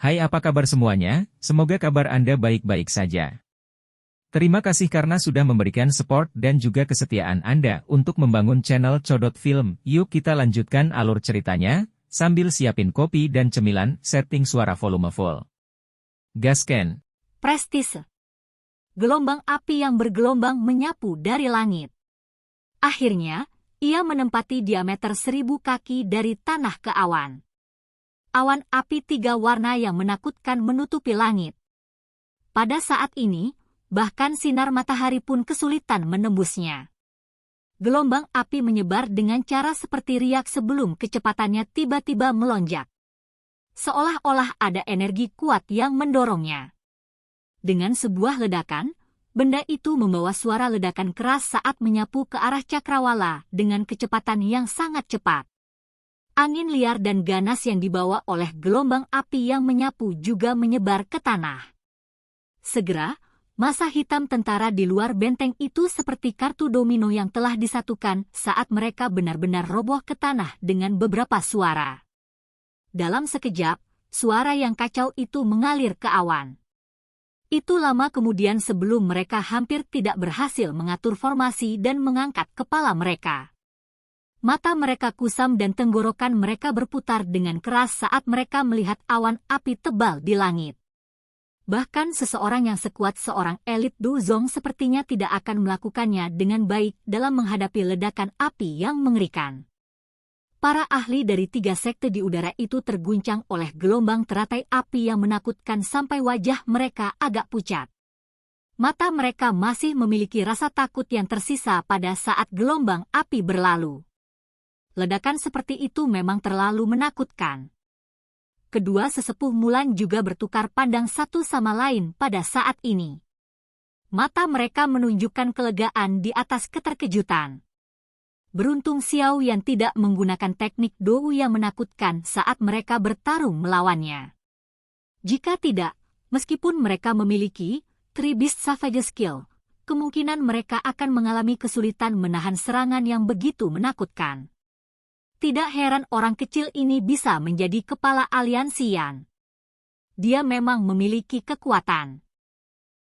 Hai, apa kabar semuanya? Semoga kabar Anda baik-baik saja. Terima kasih karena sudah memberikan support dan juga kesetiaan Anda untuk membangun channel Codot Film. Yuk kita lanjutkan alur ceritanya, sambil siapin kopi dan cemilan, setting suara volume full. Gasken. Prestise. Gelombang api yang bergelombang menyapu dari langit. Akhirnya, ia menempati diameter 1000 kaki dari tanah ke awan. Awan api 3 warna yang menakutkan menutupi langit. Pada saat ini, bahkan sinar matahari pun kesulitan menembusnya. Gelombang api menyebar dengan cara seperti riak sebelum kecepatannya tiba-tiba melonjak. Seolah-olah ada energi kuat yang mendorongnya. Dengan sebuah ledakan, benda itu membawa suara ledakan keras saat menyapu ke arah cakrawala dengan kecepatan yang sangat cepat. Angin liar dan ganas yang dibawa oleh gelombang api yang menyapu juga menyebar ke tanah. Segera, massa hitam tentara di luar benteng itu seperti kartu domino yang telah disatukan saat mereka benar-benar roboh ke tanah dengan beberapa suara. Dalam sekejap, suara yang kacau itu mengalir ke awan. Itu lama kemudian sebelum mereka hampir tidak berhasil mengatur formasi dan mengangkat kepala mereka. Mata mereka kusam dan tenggorokan mereka berputar dengan keras saat mereka melihat awan api tebal di langit. Bahkan seseorang yang sekuat seorang elit Dozong sepertinya tidak akan melakukannya dengan baik dalam menghadapi ledakan api yang mengerikan. Para ahli dari 3 sekte di udara itu terguncang oleh gelombang teratai api yang menakutkan sampai wajah mereka agak pucat. Mata mereka masih memiliki rasa takut yang tersisa pada saat gelombang api berlalu. Ledakan seperti itu memang terlalu menakutkan. Kedua sesepuh Mulan juga bertukar pandang satu sama lain pada saat ini. Mata mereka menunjukkan kelegaan di atas keterkejutan. Beruntung Xiao Yan tidak menggunakan teknik Dou yang menakutkan saat mereka bertarung melawannya. Jika tidak, meskipun mereka memiliki Three Beast Savage Skill, kemungkinan mereka akan mengalami kesulitan menahan serangan yang begitu menakutkan. Tidak heran orang kecil ini bisa menjadi kepala aliansi Yan. Dia memang memiliki kekuatan.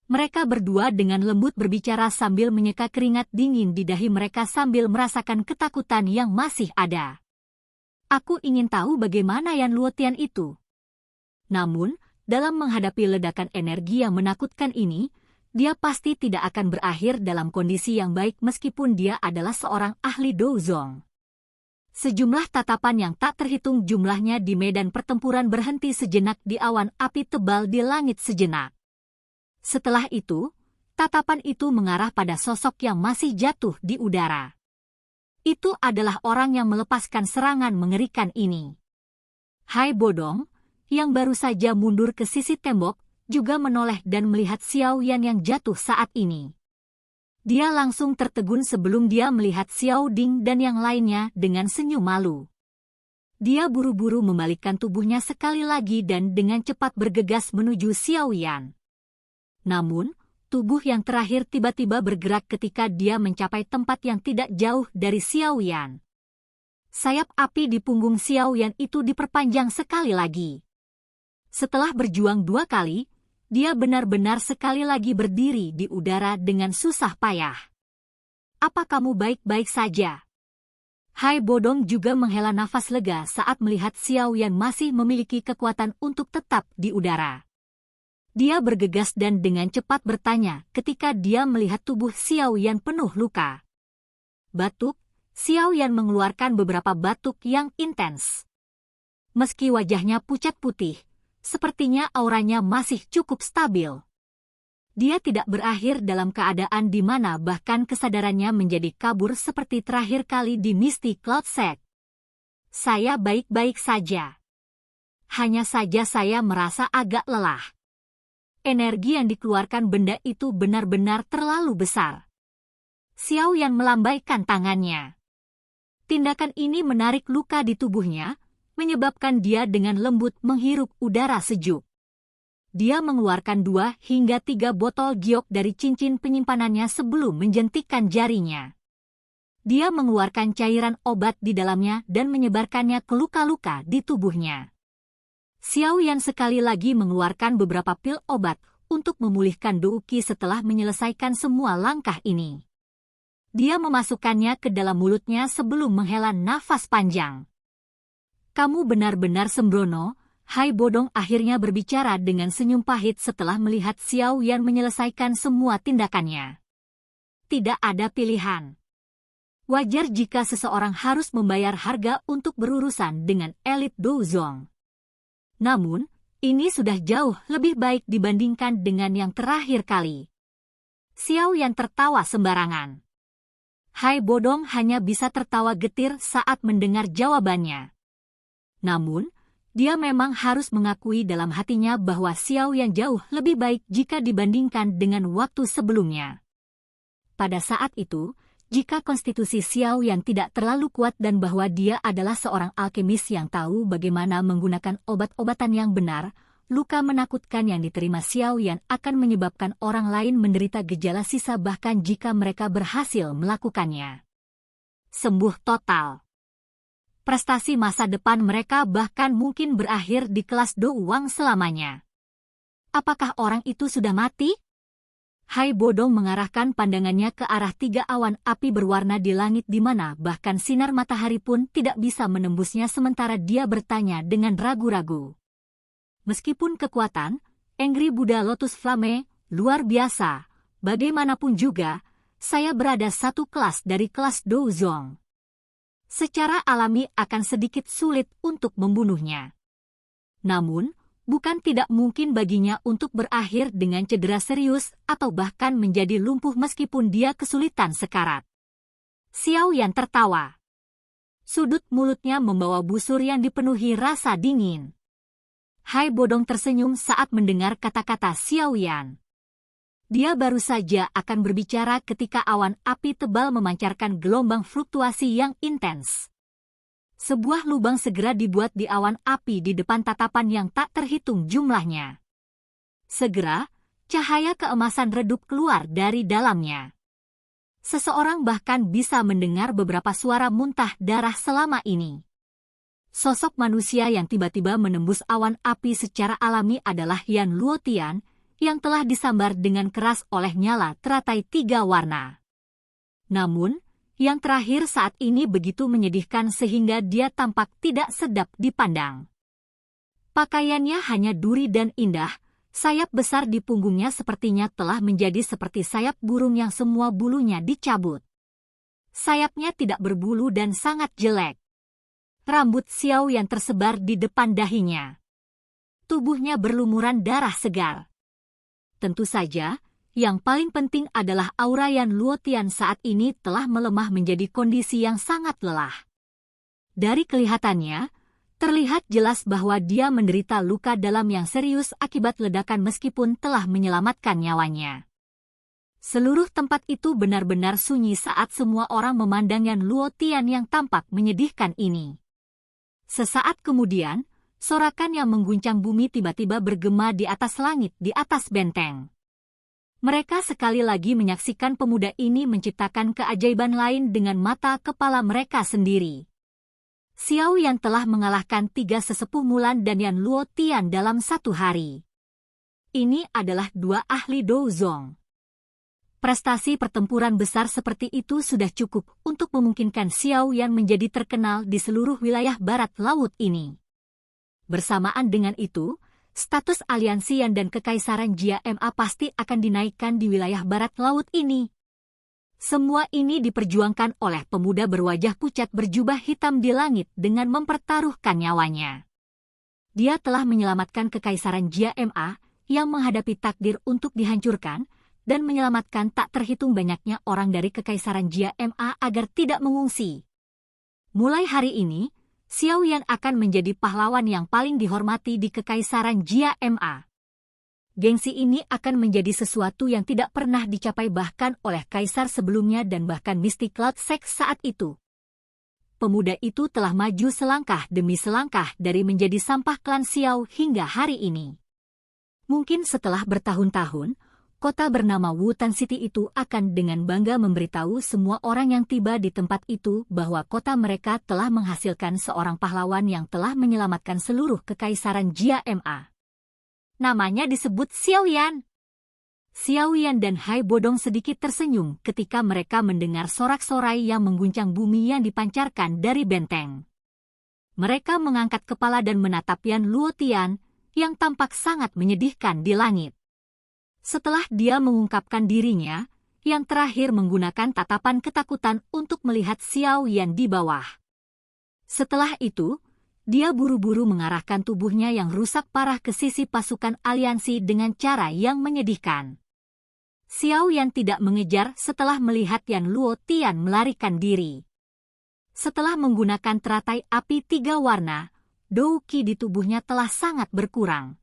Mereka berdua dengan lembut berbicara sambil menyeka keringat dingin di dahi mereka sambil merasakan ketakutan yang masih ada. Aku ingin tahu bagaimana Yan Luotian itu. Namun, dalam menghadapi ledakan energi yang menakutkan ini, dia pasti tidak akan berakhir dalam kondisi yang baik meskipun dia adalah seorang ahli Dozong. Sejumlah tatapan yang tak terhitung jumlahnya di medan pertempuran berhenti sejenak di awan api tebal di langit sejenak. Setelah itu, tatapan itu mengarah pada sosok yang masih jatuh di udara. Itu adalah orang yang melepaskan serangan mengerikan ini. Hai Bodong, yang baru saja mundur ke sisi tembok, juga menoleh dan melihat Xiao Yan yang jatuh saat ini. Dia langsung tertegun sebelum dia melihat Xiao Ding dan yang lainnya dengan senyum malu. Dia buru-buru membalikkan tubuhnya sekali lagi dan dengan cepat bergegas menuju Xiao Yan. Namun, tubuh yang terakhir tiba-tiba bergerak ketika dia mencapai tempat yang tidak jauh dari Xiao Yan. Sayap api di punggung Xiao Yan itu diperpanjang sekali lagi. Setelah berjuang 2 kali, dia benar-benar sekali lagi berdiri di udara dengan susah payah. Apa kamu baik-baik saja? Hai Bodong juga menghela nafas lega saat melihat Xiao Yan masih memiliki kekuatan untuk tetap di udara. Dia bergegas dan dengan cepat bertanya ketika dia melihat tubuh Xiao Yan penuh luka. Batuk, Xiao Yan mengeluarkan beberapa batuk yang intens. Meski wajahnya pucat putih, sepertinya auranya masih cukup stabil. Dia tidak berakhir dalam keadaan di mana bahkan kesadarannya menjadi kabur seperti terakhir kali di Misty Cloud Sect. Saya baik-baik saja. Hanya saja saya merasa agak lelah. Energi yang dikeluarkan benda itu benar-benar terlalu besar. Xiao Yan melambaikan tangannya. Tindakan ini menarik luka di tubuhnya, menyebabkan dia dengan lembut menghirup udara sejuk. Dia mengeluarkan 2 hingga 3 botol giok dari cincin penyimpanannya sebelum menjentikkan jarinya. Dia mengeluarkan cairan obat di dalamnya dan menyebarkannya ke luka-luka di tubuhnya. Xiao Yan sekali lagi mengeluarkan beberapa pil obat untuk memulihkan Douqi setelah menyelesaikan semua langkah ini. Dia memasukkannya ke dalam mulutnya sebelum menghela nafas panjang. Kamu benar-benar sembrono, Hai Bodong akhirnya berbicara dengan senyum pahit setelah melihat Xiao Yan menyelesaikan semua tindakannya. Tidak ada pilihan. Wajar jika seseorang harus membayar harga untuk berurusan dengan elit Douzong. Namun, ini sudah jauh lebih baik dibandingkan dengan yang terakhir kali. Xiao Yan tertawa sembarangan. Hai Bodong hanya bisa tertawa getir saat mendengar jawabannya. Namun, dia memang harus mengakui dalam hatinya bahwa Xiao Yan jauh lebih baik jika dibandingkan dengan waktu sebelumnya. Pada saat itu, jika konstitusi Xiao Yan tidak terlalu kuat dan bahwa dia adalah seorang alkemis yang tahu bagaimana menggunakan obat-obatan yang benar, luka menakutkan yang diterima Xiao Yan akan menyebabkan orang lain menderita gejala sisa bahkan jika mereka berhasil melakukannya. Sembuh total. Prestasi masa depan mereka bahkan mungkin berakhir di kelas Douwang selamanya. Apakah orang itu sudah mati? Hai Bodong mengarahkan pandangannya ke arah 3 awan api berwarna di langit di mana bahkan sinar matahari pun tidak bisa menembusnya sementara dia bertanya dengan ragu-ragu. Meskipun kekuatan, Angry Buddha Lotus Flame, luar biasa, bagaimanapun juga, saya berada satu kelas dari kelas Douzong. Secara alami akan sedikit sulit untuk membunuhnya. Namun, bukan tidak mungkin baginya untuk berakhir dengan cedera serius atau bahkan menjadi lumpuh meskipun dia kesulitan sekarat. Xiao Yan tertawa. Sudut mulutnya membawa busur yang dipenuhi rasa dingin. Hai Bodong tersenyum saat mendengar kata-kata Xiao Yan. Dia baru saja akan berbicara ketika awan api tebal memancarkan gelombang fluktuasi yang intens. Sebuah lubang segera dibuat di awan api di depan tatapan yang tak terhitung jumlahnya. Segera, cahaya keemasan redup keluar dari dalamnya. Seseorang bahkan bisa mendengar beberapa suara muntah darah selama ini. Sosok manusia yang tiba-tiba menembus awan api secara alami adalah Yan Luotian, yang telah disambar dengan keras oleh nyala teratai 3 warna. Namun, yang terakhir saat ini begitu menyedihkan sehingga dia tampak tidak sedap dipandang. Pakaiannya hanya duri dan indah, sayap besar di punggungnya sepertinya telah menjadi seperti sayap burung yang semua bulunya dicabut. Sayapnya tidak berbulu dan sangat jelek. Rambut Xiao yang tersebar di depan dahinya. Tubuhnya berlumuran darah segar. Tentu saja, yang paling penting adalah aura Yan Luotian saat ini telah melemah menjadi kondisi yang sangat lelah. Dari kelihatannya, terlihat jelas bahwa dia menderita luka dalam yang serius akibat ledakan meskipun telah menyelamatkan nyawanya. Seluruh tempat itu benar-benar sunyi saat semua orang memandang Yan Luotian yang tampak menyedihkan ini. Sesaat kemudian, sorakan yang mengguncang bumi tiba-tiba bergema di atas langit di atas benteng. Mereka sekali lagi menyaksikan pemuda ini menciptakan keajaiban lain dengan mata kepala mereka sendiri. Xiao Yan telah mengalahkan 3 sesepuh Mulan dan Yan Luotian dalam 1 hari. Ini adalah 2 ahli Douzong. Prestasi pertempuran besar seperti itu sudah cukup untuk memungkinkan Xiao Yan menjadi terkenal di seluruh wilayah barat laut ini. Bersamaan dengan itu, status aliansi Yan dan Kekaisaran Jia Ma pasti akan dinaikkan di wilayah barat laut ini. Semua ini diperjuangkan oleh pemuda berwajah pucat berjubah hitam di langit dengan mempertaruhkan nyawanya. Dia telah menyelamatkan Kekaisaran Jia Ma yang menghadapi takdir untuk dihancurkan dan menyelamatkan tak terhitung banyaknya orang dari Kekaisaran Jia Ma agar tidak mengungsi. Mulai hari ini, Xiao Yan akan menjadi pahlawan yang paling dihormati di Kekaisaran Jia Ma. Gengsi ini akan menjadi sesuatu yang tidak pernah dicapai bahkan oleh kaisar sebelumnya dan bahkan Mystic Cloud Sect saat itu. Pemuda itu telah maju selangkah demi selangkah dari menjadi sampah klan Xiao hingga hari ini. Mungkin setelah bertahun-tahun, kota bernama Wutan City itu akan dengan bangga memberitahu semua orang yang tiba di tempat itu bahwa kota mereka telah menghasilkan seorang pahlawan yang telah menyelamatkan seluruh kekaisaran Jia Ma. Namanya disebut Xiao Yan. Xiao Yan dan Hai Bodong sedikit tersenyum ketika mereka mendengar sorak-sorai yang mengguncang bumi yang dipancarkan dari benteng. Mereka mengangkat kepala dan menatap Yan Luotian yang tampak sangat menyedihkan di langit. Setelah dia mengungkapkan dirinya, yang terakhir menggunakan tatapan ketakutan untuk melihat Xiao Yan di bawah. Setelah itu, dia buru-buru mengarahkan tubuhnya yang rusak parah ke sisi pasukan aliansi dengan cara yang menyedihkan. Xiao Yan tidak mengejar setelah melihat Yan Luotian melarikan diri. Setelah menggunakan teratai api 3 warna, Douqi di tubuhnya telah sangat berkurang.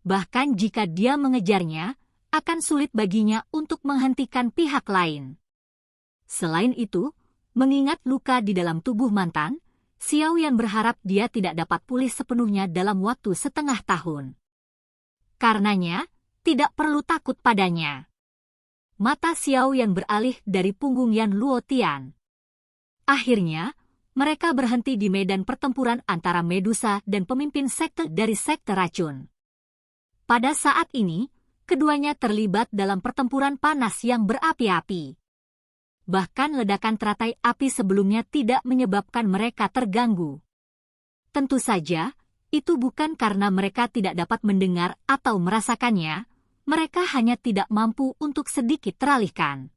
Bahkan jika dia mengejarnya, akan sulit baginya untuk menghentikan pihak lain. Selain itu, mengingat luka di dalam tubuh mantan, Xiao Yan berharap dia tidak dapat pulih sepenuhnya dalam waktu setengah tahun. Karenanya, tidak perlu takut padanya. Mata Xiao Yan beralih dari punggung Yan Luotian. Akhirnya, mereka berhenti di medan pertempuran antara Medusa dan pemimpin sekte dari sekte racun. Pada saat ini, keduanya terlibat dalam pertempuran panas yang berapi-api. Bahkan ledakan teratai api sebelumnya tidak menyebabkan mereka terganggu. Tentu saja, itu bukan karena mereka tidak dapat mendengar atau merasakannya, mereka hanya tidak mampu untuk sedikit teralihkan.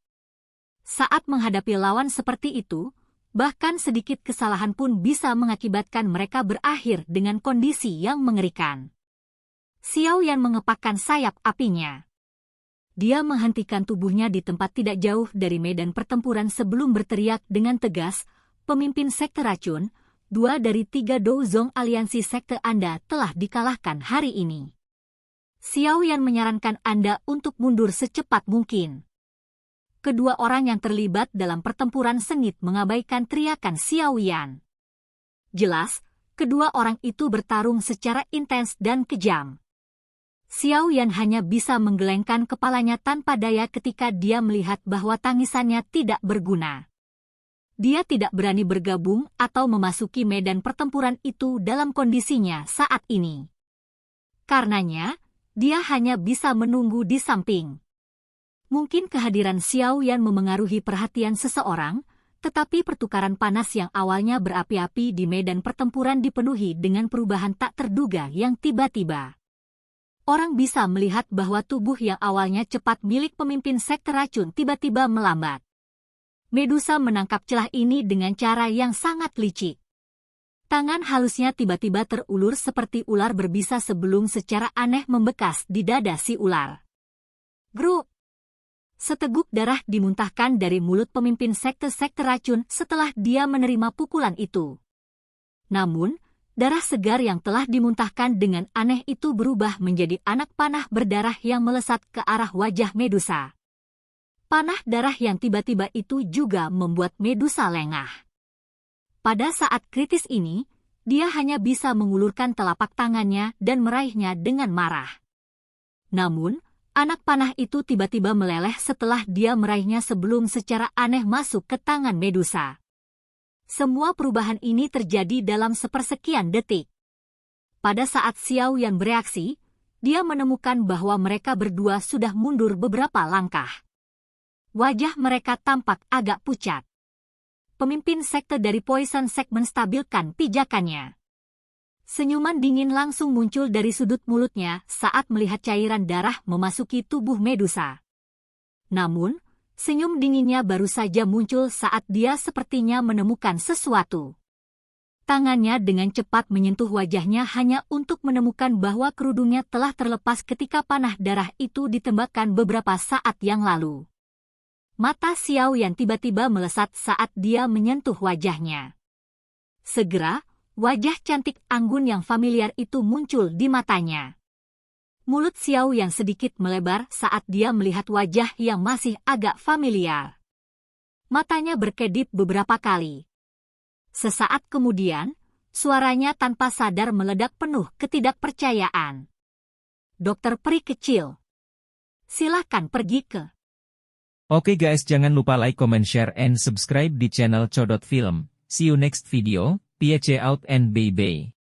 Saat menghadapi lawan seperti itu, bahkan sedikit kesalahan pun bisa mengakibatkan mereka berakhir dengan kondisi yang mengerikan. Xiao Yan mengepakkan sayap apinya. Dia menghentikan tubuhnya di tempat tidak jauh dari medan pertempuran sebelum berteriak dengan tegas, "Pemimpin sekte racun, 2 dari 3 Douzong aliansi sekte Anda telah dikalahkan hari ini. Xiao Yan menyarankan Anda untuk mundur secepat mungkin." Kedua orang yang terlibat dalam pertempuran sengit mengabaikan teriakan Xiao Yan. Jelas, kedua orang itu bertarung secara intens dan kejam. Xiao Yan hanya bisa menggelengkan kepalanya tanpa daya ketika dia melihat bahwa tangisannya tidak berguna. Dia tidak berani bergabung atau memasuki medan pertempuran itu dalam kondisinya saat ini. Karenanya, dia hanya bisa menunggu di samping. Mungkin kehadiran Xiao Yan memengaruhi perhatian seseorang, tetapi pertukaran panas yang awalnya berapi-api di medan pertempuran dipenuhi dengan perubahan tak terduga yang tiba-tiba. Orang bisa melihat bahwa tubuh yang awalnya cepat milik pemimpin sekte racun tiba-tiba melambat. Medusa menangkap celah ini dengan cara yang sangat licik. Tangan halusnya tiba-tiba terulur seperti ular berbisa sebelum secara aneh membekas di dada si ular. Grup! Seteguk darah dimuntahkan dari mulut pemimpin sekte-sekte racun setelah dia menerima pukulan itu. Namun, darah segar yang telah dimuntahkan dengan aneh itu berubah menjadi anak panah berdarah yang melesat ke arah wajah Medusa. Panah darah yang tiba-tiba itu juga membuat Medusa lengah. Pada saat kritis ini, dia hanya bisa mengulurkan telapak tangannya dan meraihnya dengan marah. Namun, anak panah itu tiba-tiba meleleh setelah dia meraihnya sebelum secara aneh masuk ke tangan Medusa. Semua perubahan ini terjadi dalam sepersekian detik. Pada saat Xiao Yan bereaksi, dia menemukan bahwa mereka berdua sudah mundur beberapa langkah. Wajah mereka tampak agak pucat. Pemimpin sekte dari Poison Sect menstabilkan pijakannya. Senyuman dingin langsung muncul dari sudut mulutnya saat melihat cairan darah memasuki tubuh Medusa. Namun, senyum dinginnya baru saja muncul saat dia sepertinya menemukan sesuatu. Tangannya dengan cepat menyentuh wajahnya hanya untuk menemukan bahwa kerudungnya telah terlepas ketika panah darah itu ditembakkan beberapa saat yang lalu. Mata Xiao Yan tiba-tiba melesat saat dia menyentuh wajahnya. Segera, wajah cantik anggun yang familiar itu muncul di matanya. Mulut Xiao yang sedikit melebar saat dia melihat wajah yang masih agak familiar. Matanya berkedip beberapa kali. Sesaat kemudian, suaranya tanpa sadar meledak penuh ketidakpercayaan. Dokter peri kecil. Silahkan pergi ke. Oke guys, jangan lupa like, comment, share, and subscribe di channel Codot Film. See you next video, peace out and bye-bye.